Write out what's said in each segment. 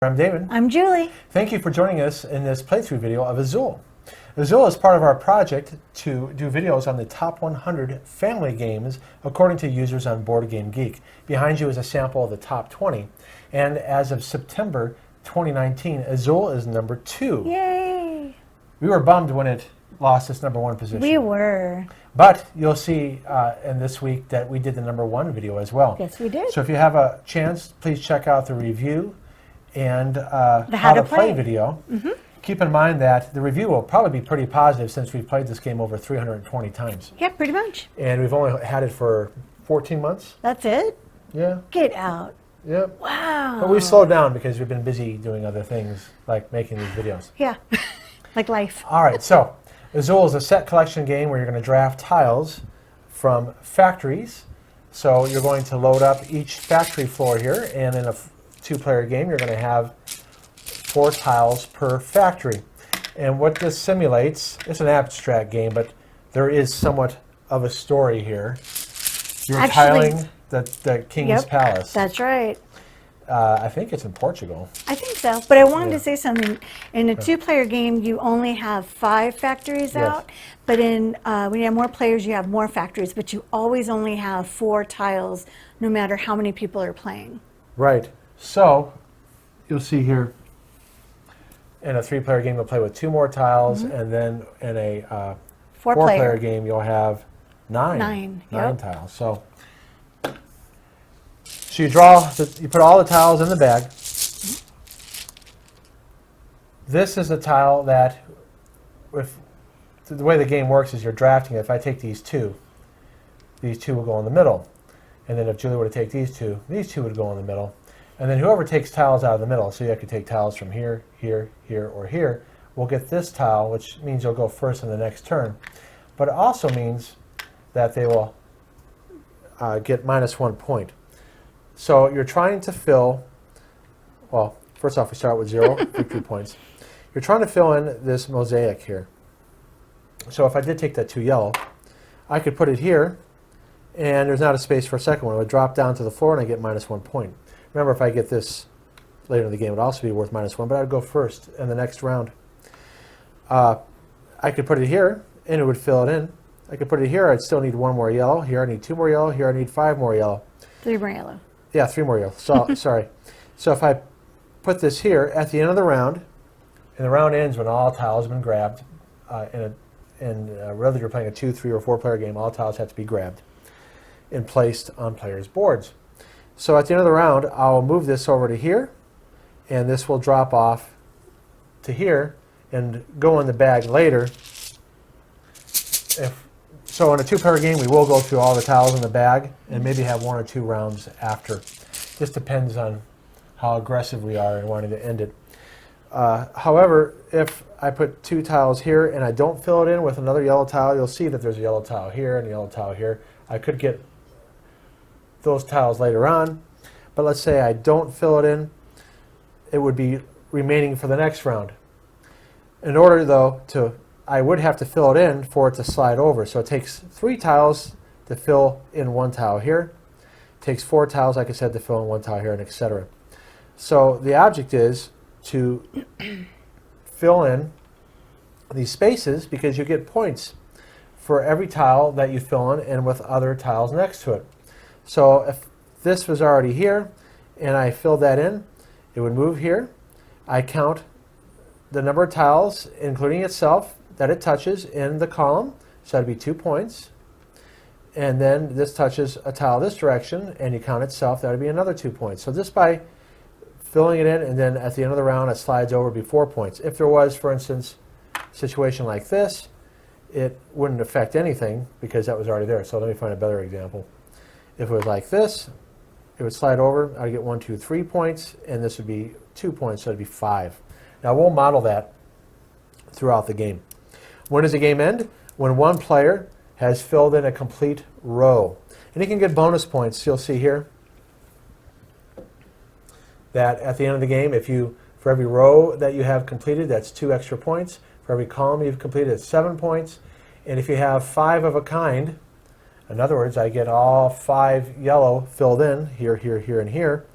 I'm David. I'm Julie. Thank you for joining us in this playthrough video of Azul. Azul is part of our project to do videos on the top 100 family games according to users on Board Game Geek. Behind you is a sample of the top 20. And as of September 2019, Azul is number 2. Yay! We were bummed when it lost its number 1 position. We were. But you'll see in this week that we did the number 1 video as well. Yes, we did. So if you have a chance, please check out the review and the how to play video. Mm-hmm. Keep in mind that the review will probably be pretty positive since we've played this game over 320 times. Yeah, pretty much. And we've only had it for 14 months. That's it? Yeah. Get out. Yep. Wow. But we've slowed down because we've been busy doing other things like making these videos. Yeah, like life. All right, so Azul is a set collection game where you're going to draft tiles from factories. So you're going to load up each factory floor here, and in a two-player game, you're going to have 4 tiles per factory. And what this simulates, it's an abstract game, but there is somewhat of a story here. You're tiling the king's palace. That's right. I think it's in Portugal. I think so. But I wanted to say something. In a two-player game, you only have 5 factories out. But in when you have more players, you have more factories. But you always only have 4 tiles, no matter how many people are playing. Right. So you'll see here, in a 3-player game, you'll play with 2 more tiles, and then in a 4-player game, you'll have 9 tiles. So you draw, you put all the tiles in the bag. This is a tile that, if the way the game works is you're drafting it. If I take these two will go in the middle. And then if Julie were to take these two would go in the middle. And then whoever takes tiles out of the middle, so you could take tiles from here, here, here, or here, will get this tile, which means you'll go first in the next turn. But it also means that they will get -1 point. So you're trying to fill, well, first off, we start with 0, victory points. You're trying to fill in this mosaic here. So if I did take that 2 yellow, I could put it here, and there's not a space for a second one. It would drop down to the floor, and I get -1 point. Remember, if I get this later in the game, it would also be worth -1, but I'd go first in the next round. I could put it here, and it would fill it in. I could put it here. I'd still need 1 more yellow. Here I need 2 more yellow. Here I need 5 more yellow. 3 more yellow. Yeah, 3 more yellow. So, sorry. So if I put this here at the end of the round, and the round ends when all tiles have been grabbed, whether you're playing a 2, 3, or 4-player game, all tiles have to be grabbed and placed on players' boards. So at the end of the round, I'll move this over to here, and this will drop off to here and go in the bag later. So in a 2-player game, we will go through all the tiles in the bag and maybe have 1 or 2 rounds after. Just depends on how aggressive we are in wanting to end it. However, if I put 2 tiles here and I don't fill it in with another yellow tile, you'll see that there's a yellow tile here and a yellow tile here. I could get those tiles later on, but let's say I don't fill it in, it would be remaining for the next round. In order, though, I would have to fill it in for it to slide over. So it takes 3 tiles to fill in 1 tile here. It takes 4 tiles, like I said, to fill in 1 tile here, and etc. So the object is to fill in these spaces because you get points for every tile that you fill in and with other tiles next to it. So if this was already here and I filled that in, it would move here. I count the number of tiles, including itself, that it touches in the column, so that'd be 2 points. And then this touches a tile this direction, and you count itself, that would be another 2 points. So just by filling it in, and then at the end of the round, it slides over, be 4 points. If there was, for instance, a situation like this, it wouldn't affect anything because that was already there. So let me find a better example. If it was like this, it would slide over, I'd get 1, 2, 3 points, and this would be 2 points, so it'd be 5. Now we'll model that throughout the game. When does the game end? When 1 player has filled in a complete row. And you can get bonus points. You'll see here that at the end of the game, for every row that you have completed, that's 2 extra points. For every column you've completed, it's 7 points. And if you have 5 of a kind, in other words, I get all 5 yellow filled in, here, here, here, and here,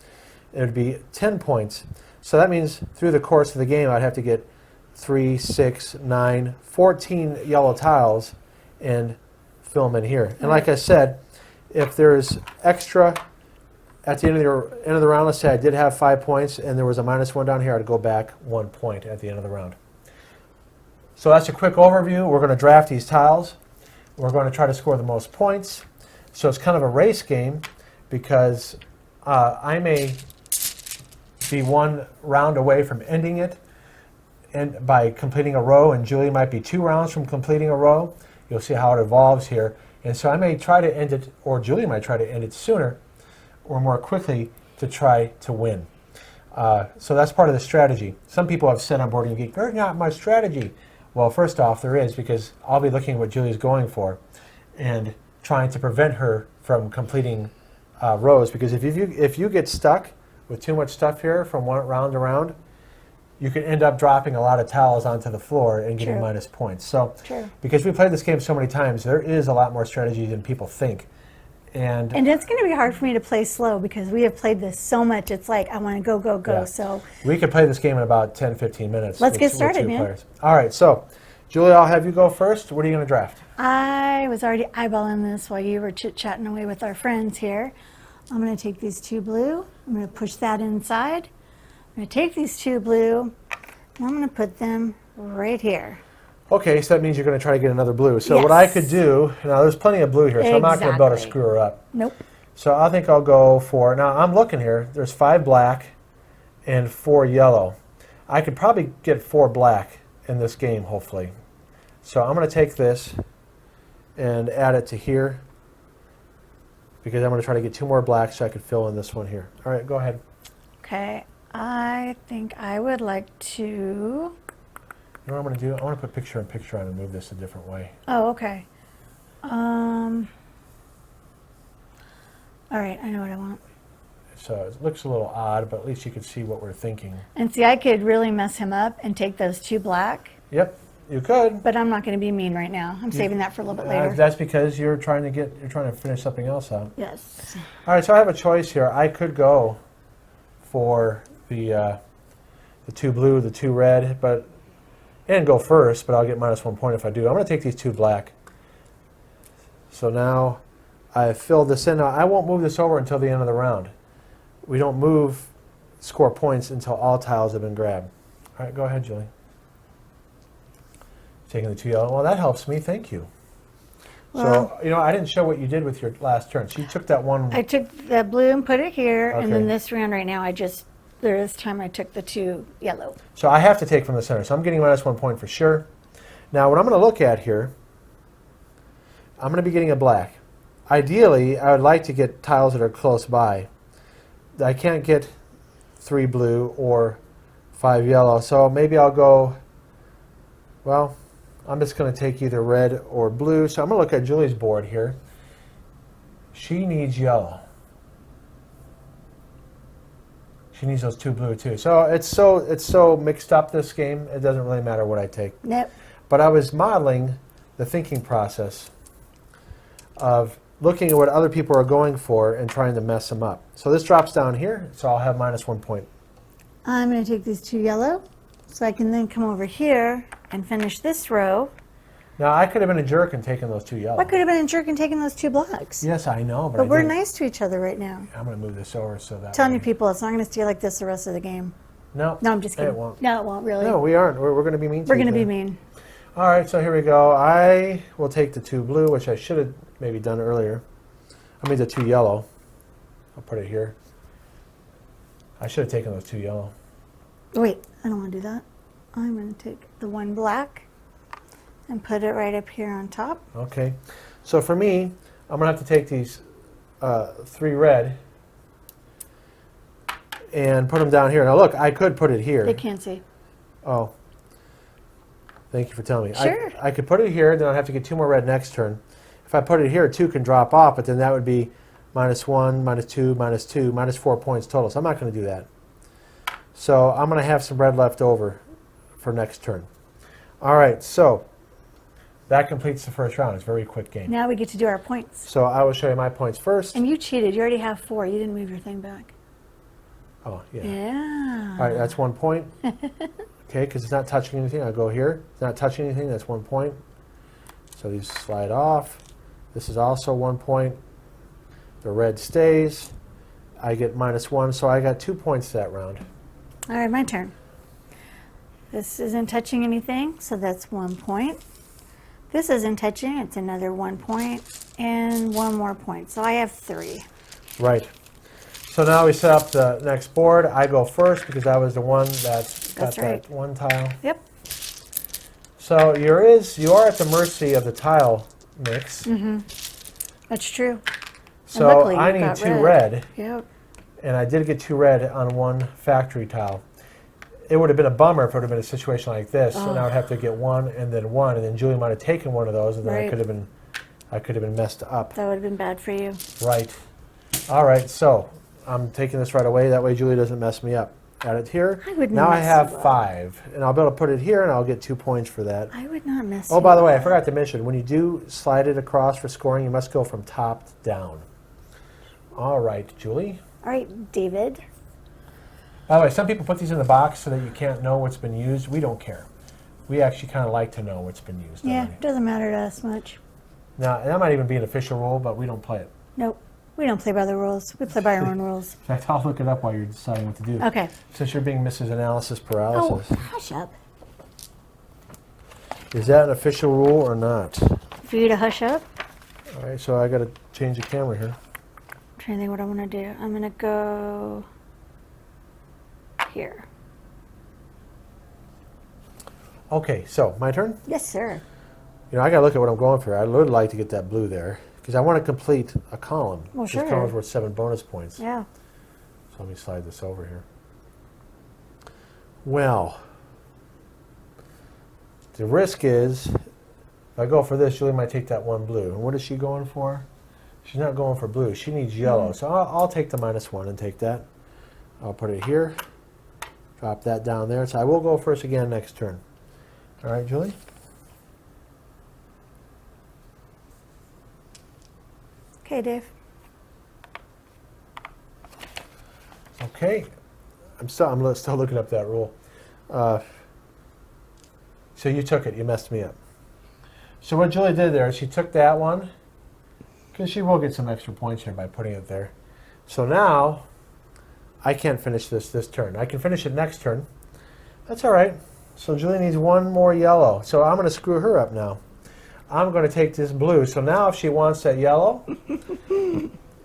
it would be 10 points. So that means through the course of the game, I'd have to get 3, 6, 9, 14 yellow tiles and fill them in here. And like I said, if there's extra at the end of the round, let's say I did have 5 points and there was a -1 down here, I'd go back 1 point at the end of the round. So that's a quick overview. We're going to draft these tiles. We're going to try to score the most points. So it's kind of a race game because I may be 1 round away from ending it and by completing a row, and Julie might be 2 rounds from completing a row. You'll see how it evolves here. And so I may try to end it, or Julie might try to end it sooner or more quickly to try to win. So that's part of the strategy. Some people have said on Board Game Geek, there's not much strategy. Well, first off, there is, because I'll be looking at what Julie's going for and trying to prevent her from completing rows. Because if you get stuck with too much stuff here from one round to round, you could end up dropping a lot of tiles onto the floor and getting minus points. So, because we played this game so many times, there is a lot more strategy than people think. And it's going to be hard for me to play slow because we have played this so much. It's like, I want to go, go, go. Yeah. So we could play this game in about 10, 15 minutes. Let's get started, with 2 man. players. All right, so Julie, I'll have you go first. What are you going to draft? I was already eyeballing this while you were chit-chatting away with our friends here. I'm going to take these 2 blue. I'm going to push that inside. I'm going to take these 2 blue, and I'm going to put them right here. Okay, so that means you're going to try to get another blue. So what I could do, now there's plenty of blue here, so I'm not going to be able to screw her up. Nope. So I think I'll go for, now I'm looking here, there's 5 black and 4 yellow. I could probably get 4 black in this game, hopefully. So I'm going to take this and add it to here because I'm going to try to get 2 more blacks so I could fill in this one here. All right, go ahead. Okay, I think I would like to... You know what I'm going to do? I want to put picture in picture on and move this a different way. Oh, okay. All right, I know what I want. So it looks a little odd, but at least you can see what we're thinking. And see, I could really mess him up and take those 2 black. Yep, you could. But I'm not going to be mean right now. I'm saving that for a little bit later. That's because you're trying to finish something else out. Yes. All right, so I have a choice here. I could go for the 2 blue, the 2 red, and go first, but I'll get -1 point if I do. I'm going to take these 2 black. So now I've filled this in. Now I won't move this over until the end of the round. We don't score points until all tiles have been grabbed. All right, go ahead, Julie. Taking the 2 yellow. Well, that helps me. Thank you. Well, so, I didn't show what you did with your last turn. So you took that one. I took the blue and put it here, and then this round right now, this time I took the 2 yellow. So I have to take from the center. So I'm getting -1 point for sure. Now what I'm going to look at here, I'm going to be getting a black. Ideally, I would like to get tiles that are close by. I can't get 3 blue or 5 yellow. So maybe I'll go, well, I'm just going to take either red or blue. So I'm going to look at Julie's board here. She needs yellow. She needs those 2 blue too. So it's so mixed up, this game. It doesn't really matter what I take. Nope. But I was modeling the thinking process of looking at what other people are going for and trying to mess them up. So this drops down here, so I'll have -1 point. I'm going to take these 2 yellow, so I can then come over here and finish this row. Now I could have been a jerk and taken those 2 yellow. I could have been a jerk and taken those 2 blacks. Yes, I know, but we're nice to each other right now. I'm going to move this over so that. Telling you people, it's not going to stay like this the rest of the game. No. No, I'm just kidding. It won't. No, it won't really. No, we aren't. We're going to be mean. We're going to be mean. All right, so here we go. I will take the 2 blue, which I should have maybe done earlier. I mean the 2 yellow. I'll put it here. I should have taken those 2 yellow. Wait, I don't want to do that. I'm going to take the 1 black and put it right up here on top. Okay. So for me, I'm going to have to take these 3 red and put them down here. Now look, I could put it here. They can't see. Oh. Thank you for telling me. Sure. I could put it here, then I'll have to get 2 more red next turn. If I put it here, 2 can drop off, but then that would be -1, -2, -2, -4 points total. So I'm not going to do that. So I'm going to have some red left over for next turn. All right, so that completes the first round. It's a very quick game. Now we get to do our points. So I will show you my points first. And you cheated. You already have 4. You didn't move your thing back. Oh, yeah. Yeah. All right, that's 1 point. Okay, because it's not touching anything. I'll go here. It's not touching anything. That's 1 point. So these slide off. This is also 1 point. The red stays. I get -1, so I got 2 points that round. All right, my turn. This isn't touching anything, so that's 1 point. This isn't touching, it's another 1 point, and 1 more point. So I have 3. Right. So now we set up the next board. I go first because I was the one that got right. that one tile. Yep. So you are at the mercy of the tile mix. That's true. So luckily I you need got 2 red, Yep. and I did get 2 red on 1 factory tile. It would have been a bummer if it would have been a situation like this, and I would have to get 1 and then 1, and then Julie might have taken one of those, and then Right. I could have been messed up. That would have been bad for you. Right. All right. So I'm taking this right away. That way Julie doesn't mess me up. Got it here. I would now I mess have you up. 5, and I'll be able to put it here, and I'll get 2 points for that. I would not mess Oh, you by the way, I up. forgot to mention, when you do slide it across for scoring, you must go from top down. All right, Julie. All right, David. By the way, some people put these in the box so that you can't know what's been used. We don't care. We actually kind of like to know what's been used. Yeah, already. doesn't matter to us much. Now, and that might even be an official rule, but we don't play it. Nope. We don't play by the rules. We play by our own rules. In fact, I'll look it up while you're deciding what to do. Okay. Since you're being Mrs. Analysis Oh, Paralysis. hush up. Is that an official rule or not? For you to hush up? All right, so I got to change the camera here. I'm trying to think what I want to do. I'm going to go here. Okay, so my turn? Yes, sir. You know, I got to look at what I'm going for. I would like to get that blue there because I want to complete a column. Well, This sure. column's worth 7 bonus points. Yeah. So let me slide this over here. Well, the risk is, if I go for this, Julie might take that 1 blue. And what is she going for? She's not going for blue. She needs yellow. So I'll take the -1 and take that. I'll put it here. Drop that down there. So I will go first again next turn. All right, Julie? Okay, Dave. Okay. I'm still looking up that rule. So you took it. You messed me up. So what Julie did there is she took that one, because she will get some extra points here by putting it there. So now I can't finish this turn. I can finish it next turn. That's all right. So Julie needs 1 more yellow. So I'm going to screw her up now. I'm going to take this blue. So now if she wants that yellow,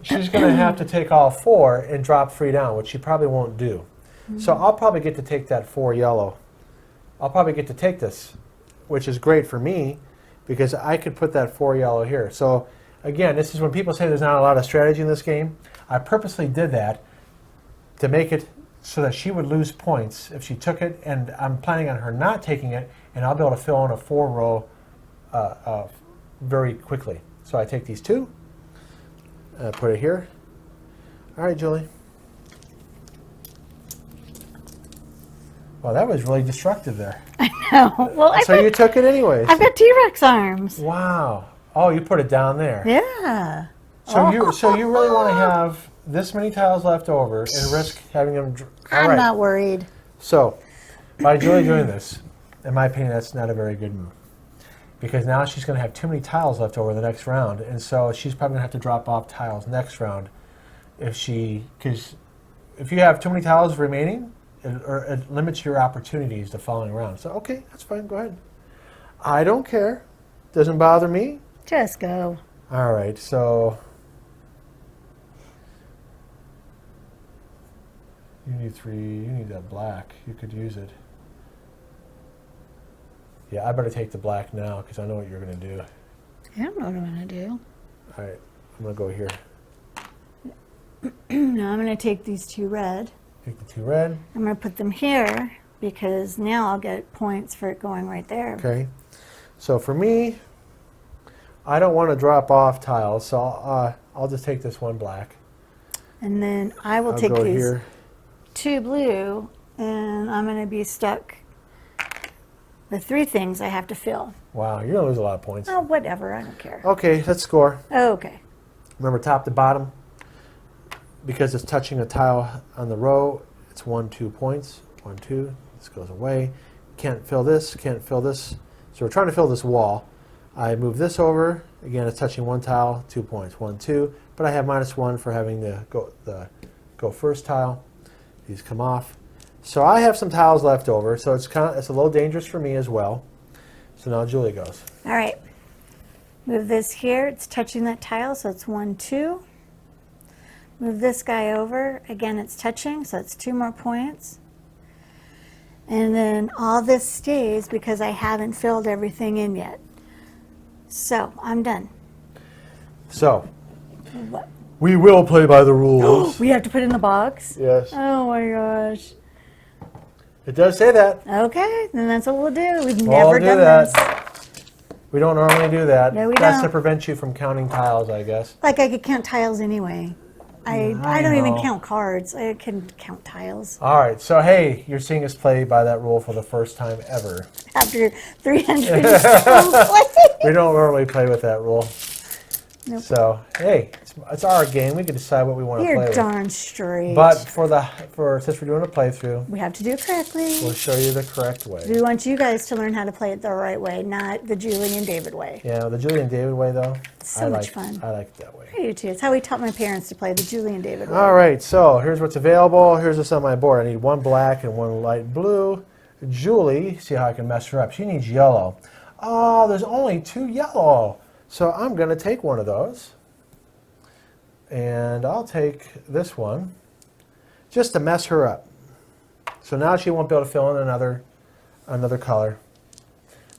she's going to have to take all 4 and drop 3 down, which she probably won't do. So I'll probably get to take that 4 yellow. I'll probably get to take this, which is great for me because I could put that 4 yellow here. So again, this is when people say there's not a lot of strategy in this game. I purposely did that to make it so that she would lose points if she took it, and I'm planning on her not taking it, and I'll be able to fill in a 4-row very quickly. So I take these 2, put it here. All right, Julie. Well, that was really destructive there. No. Well, So you took it anyways. I've got T-Rex arms. Wow. Oh, you put it down there. Yeah. So you really want to have this many tiles left over and risk having them. All I'm right. not worried. So by Julie doing this, in my opinion, that's not a very good move. Because now she's going to have too many tiles left over the next round, and so she's probably going to have to drop off tiles next round because if you have too many tiles remaining, it limits your opportunities the following round. So okay, that's fine. Go ahead. I don't care. Doesn't bother me. Just go. All right. So you need 3. You need that black. You could use it. Yeah, I better take the black now because I know what you're going to do. I don't know what I'm going to do. All right, I'm going to go here. Now I'm going to take these 2 red. Take the 2 red. I'm going to put them here because now I'll get points for it going right there. Okay. So for me, I don't want to drop off tiles, so I'll just take this 1 black. And then I will I'll take go these here. 2 blue, and I'm going to be stuck with 3 things I have to fill. Wow, you're going to lose a lot of points. Oh, whatever. I don't care. Okay, let's score. Okay. Remember top to bottom, because it's touching a tile on the row, It's 1, 2 points. 1, 2. This goes away. Can't fill this. Can't fill this. So we're trying to fill this wall. I move this over. Again, it's touching one tile. 2 points. 1, 2. But I have -1 for having the go first tile. These come off. So I have some tiles left over. So it's a little dangerous for me as well. So now Julie goes. All right. Move this here. It's touching that tile, so it's 1, 2. Move this guy over. Again, it's touching, so it's 2 more points. And then all this stays because I haven't filled everything in yet. So I'm done. So What? we will play by the rules. We have to put it in the box? Yes. Oh my gosh. It does say that. Okay, then that's what we'll do. We've We'll never do done that. this. We don't normally do that. No, we That's don't. to prevent you from counting tiles, I guess. Like I could count tiles anyway. I I don't even know. count cards. I can count tiles. All right, so hey, you're seeing us play by that rule for the first time ever. After 300 play. We don't normally play with that rule. Nope. So hey, it's our game. We can decide what we want to play You're with. darn straight. But since we're doing a playthrough, we have to do it correctly. we'll show you the correct way. We want you guys to learn how to play it the right way, not the Julie and David way. Yeah, the Julie and David way though. So much fun. I like it that way. I do too. It's how we taught my parents to play the Julie and David way. All right, so here's what's available. Here's what's on my board. I need 1 black and 1 light blue. Julie, see how I can mess her up. She needs yellow. Oh, there's only 2 yellow. So I'm going to take one of those. And I'll take this one just to mess her up. So now she won't be able to fill in another color.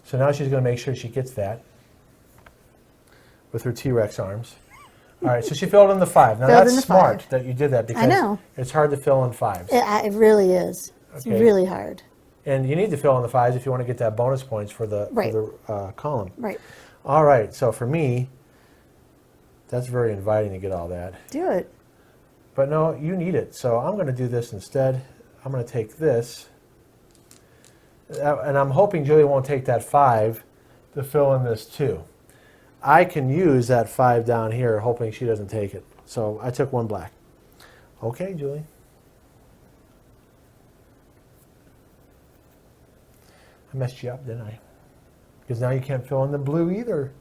So now she's going to make sure she gets that with her T-Rex arms. All right, so she filled in the 5. Now Filled in that's the smart 5. that you did that because I know. it's hard to fill in 5s. It really is. It's Okay. really hard. And you need to fill in the 5s if you want to get that bonus points for the, Right. column. Right. All right, so for me, that's very inviting to get all that. Do it. But no, you need it. So I'm going to do this instead. I'm going to take this. And I'm hoping Julie won't take that 5 to fill in this 2. I can use that 5 down here, hoping she doesn't take it. So I took 1 black. Okay, Julie. I messed you up, didn't I? Because now you can't fill in the blue either.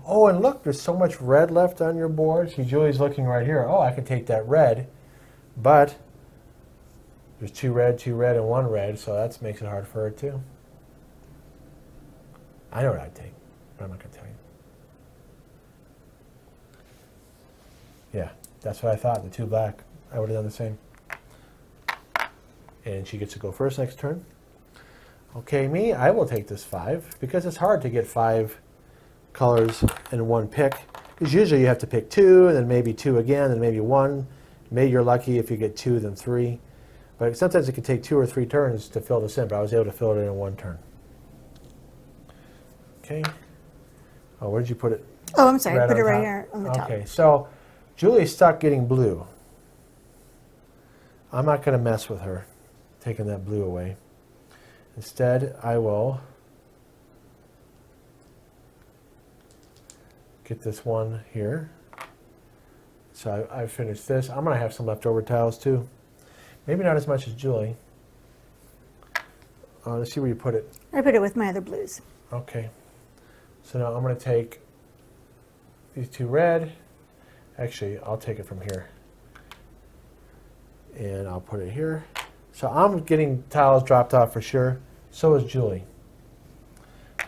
Oh, and look, there's so much red left on your board. See, Julie's looking right here. Oh, I can take that red, but there's 2 red, and 1 red, so that makes it hard for her too. I know what I'd take, but I'm not going to tell you. Yeah, that's what I thought, the 2 black. I would have done the same. And she gets to go first next turn. Okay, me, I will take this 5 because it's hard to get 5 colors in one pick. Because usually you have to pick 2, and then maybe 2 again, and maybe 1. Maybe you're lucky if you get 2, then 3. But sometimes it can take 2 or 3 turns to fill this in, but I was able to fill it in 1 turn. Okay. Oh, where did you put it? Oh, I'm sorry. Red Put it on right top? here on the top. Okay, so Julie's stuck getting blue. I'm not going to mess with her, taking that blue away. Instead, I will get this one here. So I've finished this. I'm going to have some leftover tiles too. Maybe not as much as Julie. Let's see where you put it. I put it with my other blues. Okay. So now I'm going to take these 2 red. Actually, I'll take it from here. And I'll put it here. So I'm getting tiles dropped off for sure. So is Julie.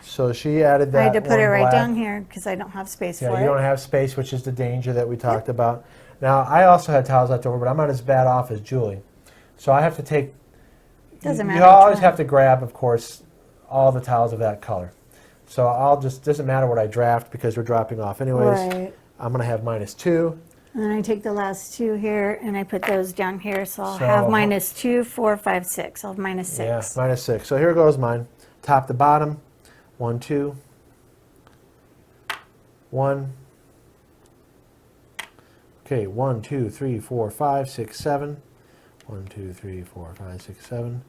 So she added that. I had to put it right black. down here because I don't have space Yeah, for you it. don't have space, which is the danger that we talked about. Now, I also had tiles left over, but I'm not as bad off as Julie. So I have to take. Doesn't matter You which always one. have to grab, of course, all the tiles of that color. So I'll just, doesn't matter what I draft because we're dropping off anyways. Right. I'm going to have -2. And then I take the last 2 here and I put those down here. So I'll So- have -2, 4, 5, 6. I'll have -6. Yeah, -6. So here goes mine. Top to bottom. 1, 2. 1. Okay, 1, 2, 3, 4, 5, 6, 7. 1, 2, 3, 4, 5, 6, 7.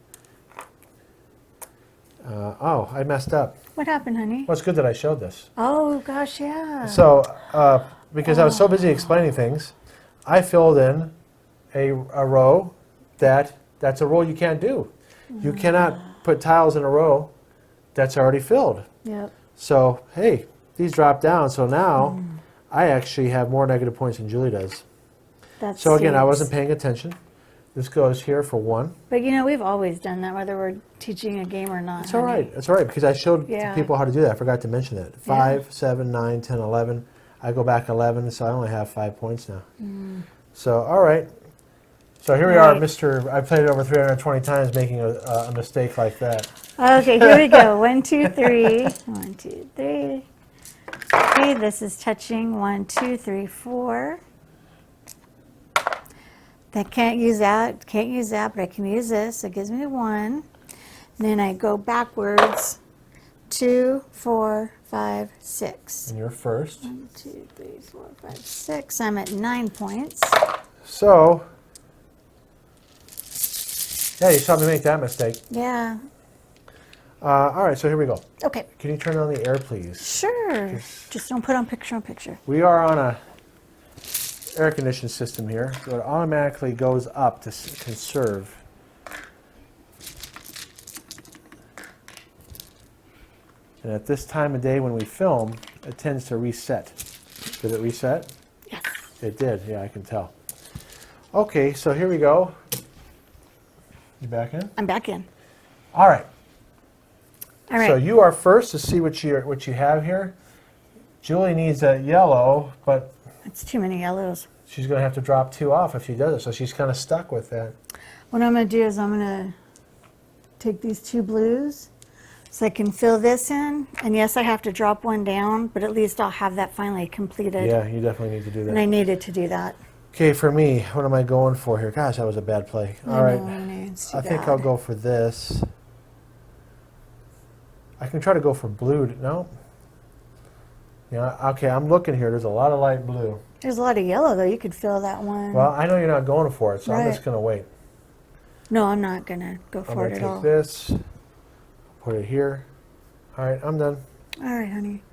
Oh, I messed up. What happened, honey? Well, it's good that I showed this. Oh, gosh, yeah. So, because I was so busy explaining things, I filled in a row that that's a rule you can't do. You cannot put tiles in a row that's already filled. Yep. So, hey, these drop down. So now I actually have more negative points than Julie does. That's So again, I stinks. wasn't paying attention. This goes here for 1. But you know, we've always done that, whether we're teaching a game or not. It's all right. It's all right because I showed Yeah. people how to do that. I forgot to mention that. 5, 7, 9, 10, 11. I go back 11, so I only have 5 points now. So, all right. So here we are, Right. I played it over 320 times making a mistake like that. Okay, here we go. 1, 2, 3. 1, 2, 3. Okay, this is touching 1, 2, 3, 4. That can't use that, but I can use this. It gives me 1. Then I go backwards. 2, 4, 5, 6. And you're first. 1, 2, 3, 4, 5, 6. I'm at 9 points. So, yeah, you saw me make that mistake. Yeah. All right, so here we go. Okay. Can you turn on the air, please? Sure. Just don't put on picture. We are on a air conditioning system here, so it automatically goes up to conserve. And at this time of day when we film, it tends to reset. Did it reset? Yes. It did, yeah, I can tell. Okay, so here we go. You back in? I'm back in. All right. All right. So you are first to see what you have here. Julie needs a yellow, but That's too many yellows. she's going to have to drop 2 off if she does it, so she's kind of stuck with that. What I'm going to do is I'm going to take these 2 blues so I can fill this in. And yes, I have to drop 1 down, but at least I'll have that finally completed. Yeah, you definitely need to do And I that. needed to do that. Okay, for me, what am I going for here? Gosh, that was a bad play. All right, It's too I think bad. I'll go for this. I can try to go for blue. No? Yeah, okay, I'm looking here. There's a lot of light blue. There's a lot of yellow, though. You could fill that one. Well, I know you're not going for it, so I'm just Right. going to wait. No, I'm not going to go I'm for going it to at all. take this, put it here. All right, I'm done. All right, honey.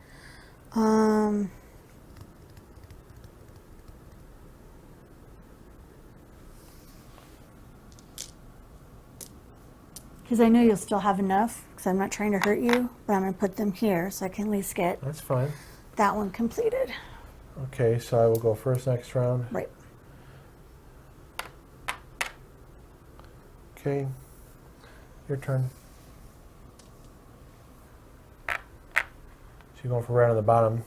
Because I know you'll still have enough, because I'm not trying to hurt you, but I'm going to put them here so I can at least get That's fine. that one completed. Okay, so I will go first next round. Right. Okay, your turn. So you're going for right on the bottom,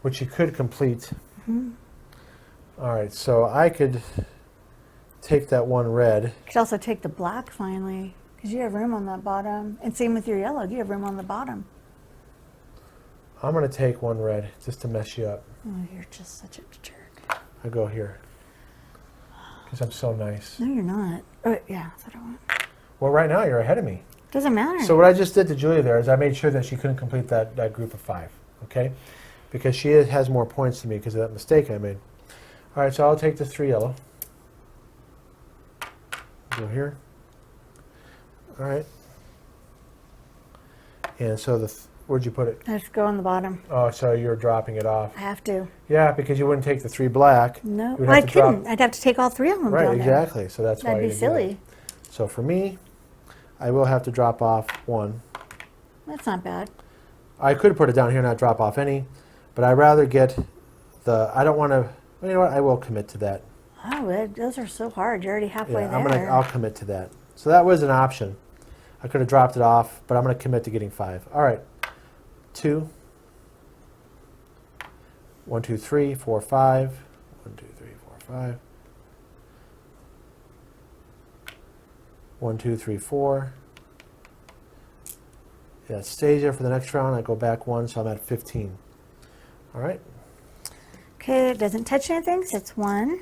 which you could complete. All right, so I could take that 1 red. You could also take the black finally, because you have room on that bottom. And same with your yellow. You have room on the bottom. I'm going to take 1 red just to mess you up. Oh, you're just such a jerk. I go here because I'm so nice. No, you're not. Oh, yeah, that's what I want. Well, right now you're ahead of me. Doesn't matter. So what I just did to Julia there is I made sure that she couldn't complete that group of 5, okay? Because she has more points than me because of that mistake I made. All right, so I'll take the 3 yellow. Go here. All right. And so where'd you put it? Let's go on the bottom. Oh, so you're dropping it off. I have to. Yeah, because you wouldn't take the 3 black. No, You would well, I have to drop- couldn't. I'd have to take all 3 of them Right, down there. exactly. So that's why That'd you be didn't do that. silly. So for me, I will have to drop off 1. That's not bad. I could put it down here and not drop off any, but I'd rather get I don't want to, you know what, I will commit to that. Oh, those are so hard. You're already halfway Yeah, there. I'll commit to that. So that was an option. I could have dropped it off, but I'm going to commit to getting 5. All right, 2, 1, 2, 3, 4, 5, 1, 2, 3, 4, 5, 1, 2, 3, 4. Yeah, it stays there for the next round. I go back 1, so I'm at 15. All right. Okay, it doesn't touch anything, so it's 1.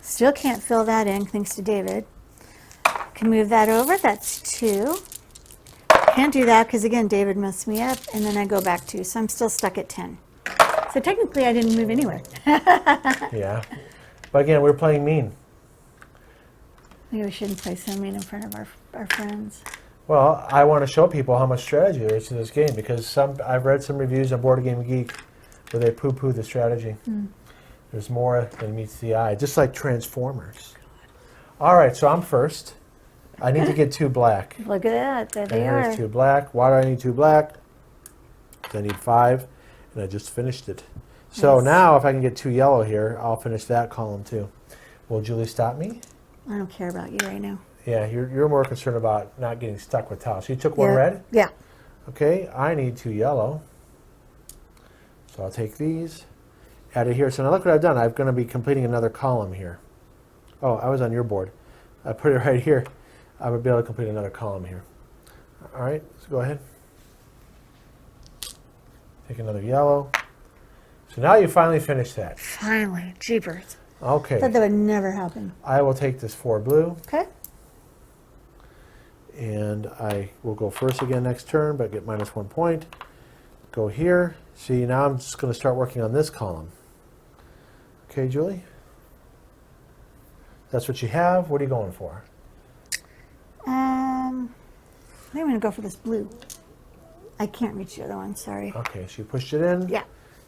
Still can't fill that in, thanks to David. Can move that over, that's 2. Can't do that because, again, David messed me up, and then I go back 2, so I'm still stuck at 10. So technically, I didn't move anywhere. Yeah. But again, we're playing mean. Maybe we shouldn't play so mean in front of our friends. Well, I want to show people how much strategy there is to this game because I've read some reviews on Board Game Geek where they poo-poo the strategy. There's more than meets the eye, just like Transformers. All right, so I'm first. I need to get 2 black. Look at that. There they And here's are. 2 black. Why do I need 2 black? I need 5, and I just finished it. So Nice. now if I can get 2 yellow here, I'll finish that column too. Will Julie stop me? I don't care about you right now. Yeah, you're more concerned about not getting stuck with tiles. So you took 1 Yeah. red? Yeah. Okay, I need 2 yellow. So I'll take these, add it here. So now look what I've done. I'm going to be completing another column here. Oh, I was on your board. I put it right here. I would be able to complete another column here. All right, let's go ahead. Take another yellow. So now you finally finished that. Finally. Jeepers. Okay. Thought that would never happen. I will take this 4 blue, Okay. and I will go first again next turn, but get -1 point. Go here. See, now I'm just going to start working on this column. Okay, Julie? That's what you have. What are you going for? I think I'm going to go for this blue. I can't reach the other one, sorry. Okay, so you pushed it in. Yeah.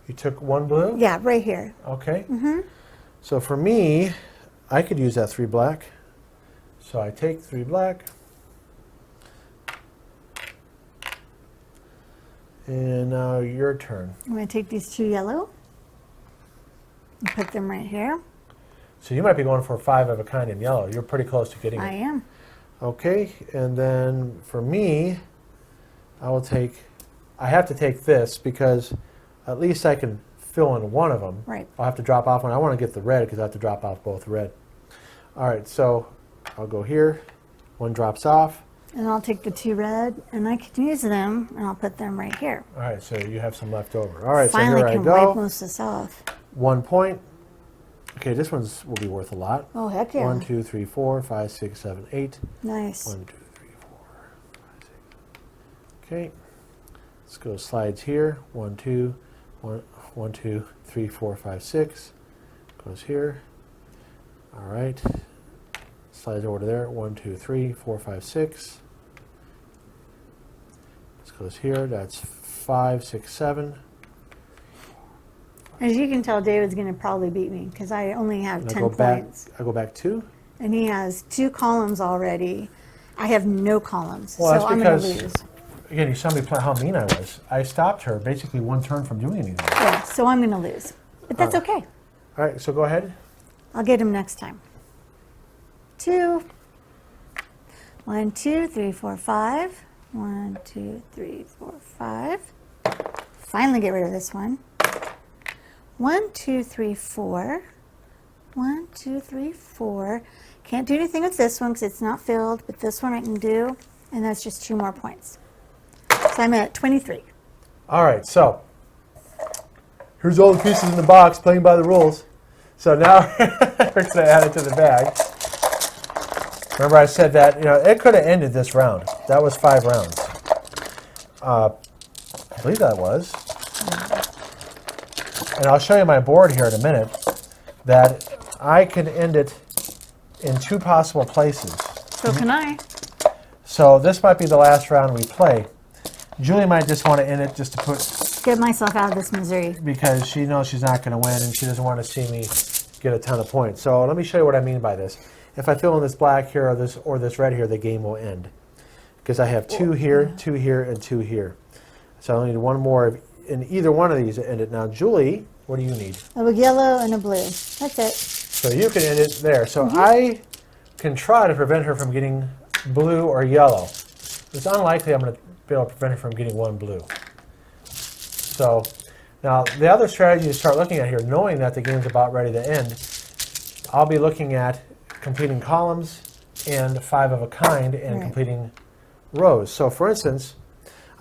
You took 1 blue? Yeah, right here. Okay. So for me, I could use that 3 black. So I take 3 black. And now your turn. I'm going to take these 2 yellow and put them right here. So you might be going for 5 of a kind in yellow. You're pretty close to getting it. I am. Okay, and then for me, I have to take this because at least I can fill in 1 of them. Right. I'll have to drop off one. I want to get the red because I have to drop off both red. All right, so I'll go here. 1 drops off. And I'll take the 2 red, and I can use them, and I'll put them right here. All right, so you have some left over. All right, Finally so here I can wipe go. most of this off. 1 point. Okay, this one's will be worth a lot. Oh, heck yeah. 1, 2, 3, 4, 5, 6, 7, 8. Nice. 1, 2, 3, 4, 5, 6. Okay. Let's go slides here. 1, 2, 1, 2, 3, 4, 5, 6. Goes here. All right. Slides over to there. 1, 2, 3, 4, 5, 6. This goes here. That's 5, 6, 7. As you can tell, David's going to probably beat me because I only have And I 10 go back. points. I go back 2. And he has 2 columns already. I have no columns, Well, so that's I'm going to because- lose. Again, you saw me play how mean I was. I stopped her basically 1 turn from doing anything. Yeah, so I'm going to lose. But that's okay. All right, so go ahead. I'll get him next time. 2. 1, 2, 3, 4, 5. 1, 2, 3, 4, 5. Finally get rid of this one. 1, 2, 3, 4. 1, 2, 3, 4. Can't do anything with this one because it's not filled, but this one I can do, and that's just 2 more points. So I'm at 23. All right, so here's all the pieces in the box, playing by the rules. So now we're going to add it to the bag. Remember I said that, it could have ended this round. That was 5 rounds. I believe that was. And I'll show you my board here in a minute, that I could end it in 2 possible places. So can I. So this might be the last round we play. Julie might just want to end it just to Get myself out of this misery. because she knows she's not going to win and she doesn't want to see me get a ton of points. So let me show you what I mean by this. If I fill in this black here or this red here, the game will end. Because I have 2 here, 2 here, and 2 here. So I only need 1 more in either one of these to end it. Now, Julie, what do you need? A yellow and a blue. That's it. So you can end it there. So I can try to prevent her from getting blue or yellow. It's unlikely I'm going to be able to prevent her from getting 1 blue. So now the other strategy to start looking at here, knowing that the game's about ready to end, I'll be looking at completing columns and 5 of a kind and Right. completing rows. So for instance,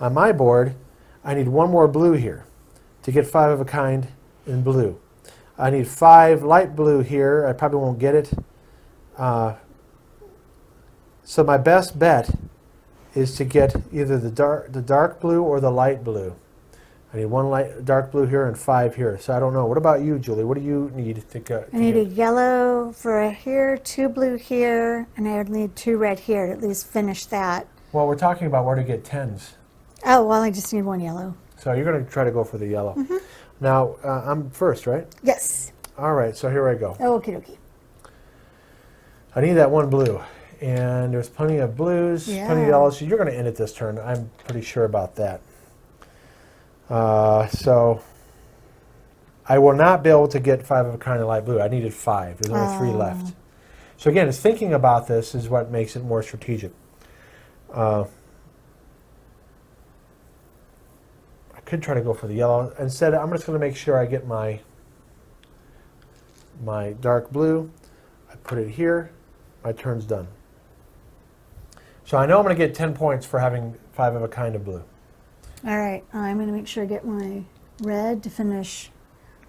on my board, I need 1 more blue here to get 5 of a kind in blue. I need 5 light blue here. I probably won't get it. So my best bet is to get either the dark blue or the light blue. I need 1 dark blue here and 5 here. So I don't know. What about you, Julie? What do you need to get? I need a yellow for here, 2 blue here, and I would need 2 red here to at least finish that. Well, we're talking about where to get 10s. Oh, well, I just need 1 yellow. So you're going to try to go for the yellow. Now, I'm first, right? Yes. All right, so here I go. Oh, okie dokie. I need that 1 blue. And there's plenty of blues, Yeah. plenty of yellows. So you're going to end it this turn. I'm pretty sure about that. So I will not be able to get 5 of a kind of light blue. I needed 5. There's only 3 left. So again, it's thinking about this is what makes it more strategic. I could try to go for the yellow. Instead, I'm just going to make sure I get my dark blue. I put it here. My turn's done. So I know I'm going to get 10 points for having 5 of a kind of blue. All right, I'm going to make sure I get my red to finish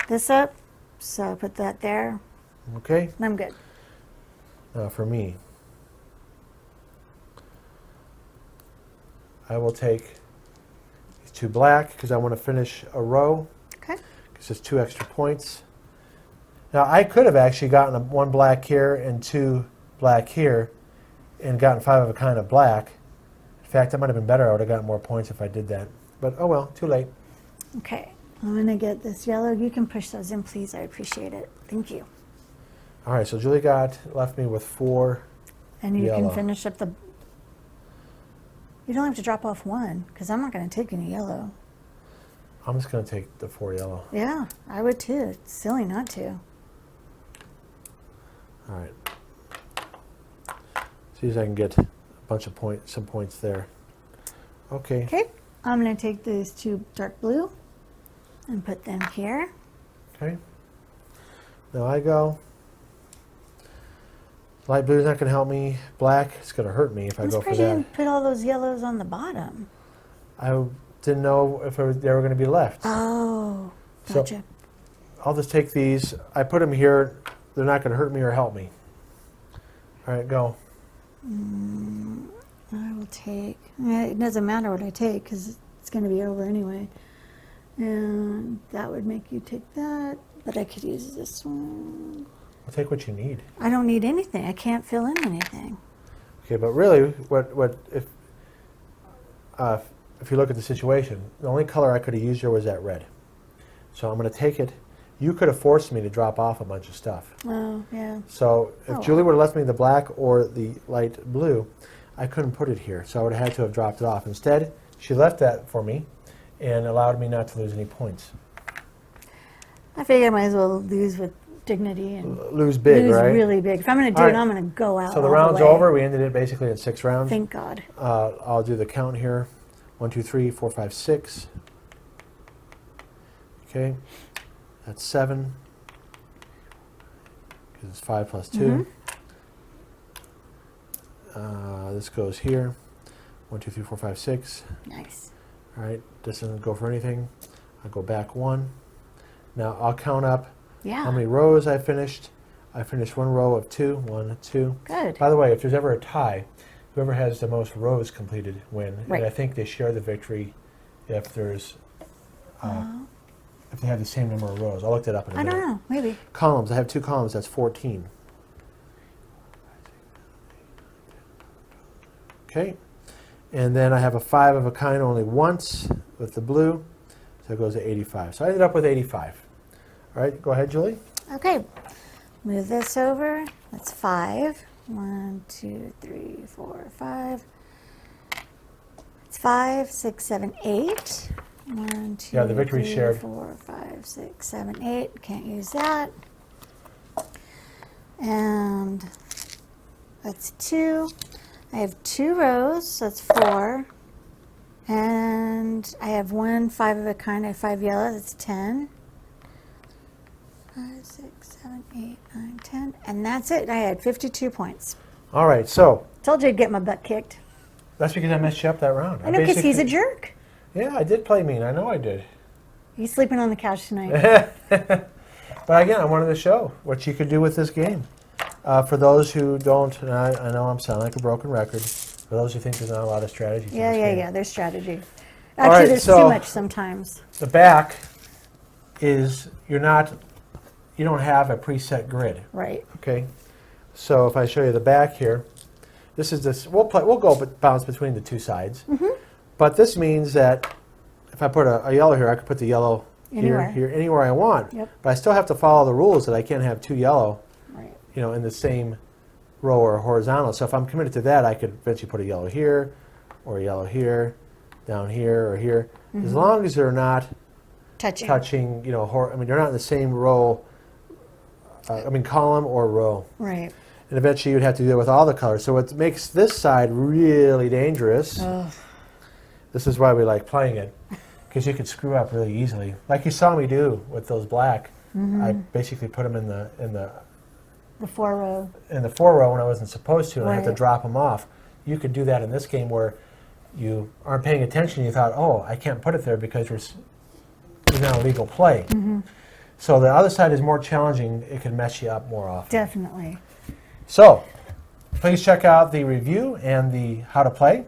this up. So I'll put that there. Okay. And I'm good. Now for me, I will take these 2 black because I want to finish a row. Okay. Because it's 2 extra points. Now I could have actually gotten 1 black here and 2 black here and gotten 5 of a kind of black. In fact, that might have been better. I would have gotten more points if I did that. But oh well, too late. Okay, I'm going to get this yellow. You can push those in, please. I appreciate it. Thank you. All right, so Julie left me with 4 And you yellow. can finish up the... You don't have to drop off 1, because I'm not going to take any yellow. I'm just going to take the 4 yellow. Yeah, I would too. It's silly not to. All right. See if I can get a bunch of some points there. Okay. Okay, I'm going to take these 2 dark blue and put them here. Okay. Now I go. Light blue is not going to help me. Black is going to hurt me if I I'm go for surprised you that. didn't put all those yellows on the bottom. I didn't know if they were going to be left. Oh, So- gotcha. I'll just take these. I put them here. They're not going to hurt me or help me. All right, go. I will take, it doesn't matter what I take because it's going to be over anyway. And that would make you take that, but I could use this one. I'll take what you need. I don't need anything. I can't fill in anything. Okay, but really, what if you look at the situation, the only color I could have used here was that red. So I'm going to take it. You could have forced me to drop off a bunch of stuff. Oh, yeah. So if Oh. Julie would have left me the black or the light blue, I couldn't put it here. So I would have had to have dropped it off. Instead, she left that for me and allowed me not to lose any points. I figure I might as well lose with dignity and Lose big, lose right? really big. If I'm going to do All it, right. I'm going to go out So the all round's way. over. We ended it basically at 6 rounds. Thank God. I'll do the count here. 1, 2, 3, 4, 5, 6. Okay, that's 7. Because it's 5 plus 2. This goes here. 1, 2, 3, 4, 5, 6. Nice. All right, this doesn't go for anything. I'll go back 1. Now I'll count up Yeah. how many rows I finished. I finished 1 row of 2. 1, 2. Good. By the way, if there's ever a tie, whoever has the most rows completed win. Right. And I think they share the victory if there's if they have the same number of rows. I'll look that up in a I minute. don't know. Maybe. Columns. I have 2 columns. That's 14. Okay. And then I have a 5 of a kind only once with the blue. So it goes to 85. So I ended up with 85. All right, go ahead, Julie. Okay. Move this over. That's 5. 1, 2, 3, 4, 5. It's 5, 6, 7, 8. 1, 2, Yeah, the victory's 3, shared. 4, 5, 6, 7, 8. Can't use that. And that's 2. I have 2 rows, so that's 4. And I have 1 5 of a kind. I have 5 yellow, that's 10. 5, 6, 7, 8, 9, 10. And that's it. I had 52 points. All right, so Told you I'd get my butt kicked. that's because I messed you up that round. I know, because he's a basically- jerk. Yeah, I did play mean. I know I did. He's sleeping on the couch tonight. But again, I wanted to show what you could do with this game. For those who don't, and I know I'm sounding like a broken record, for those who think there's not a lot of strategy to Yeah, this yeah, game. yeah. There's strategy. All Actually, right, there's so- too much sometimes. The back is, you don't have a preset grid, Right. okay? So if I show you the back here, we'll go bounce between the 2 sides. But this means that if I put a yellow here, I could put the yellow Anywhere. here, anywhere I want. Yep. But I still have to follow the rules that I can't have 2 yellow, Right. in the same row or horizontal. So if I'm committed to that, I could eventually put a yellow here, or a yellow here, down here, or here. As long as they're not touching, you know, I mean, they're not in the same row, column or row. Right. And eventually you'd have to deal with all the colors. So what makes this side really dangerous, this is why we like playing it, because you could screw up really easily. Like you saw me do with those black. I basically put them in the 4-row. In the 4-row when I wasn't supposed to, and I had to Right. drop them off. You could do that in this game where you aren't paying attention. You thought, oh, I can't put it there because there's now legal play. So the other side is more challenging. It can mess you up more often. Definitely. So please check out the review and the how to play.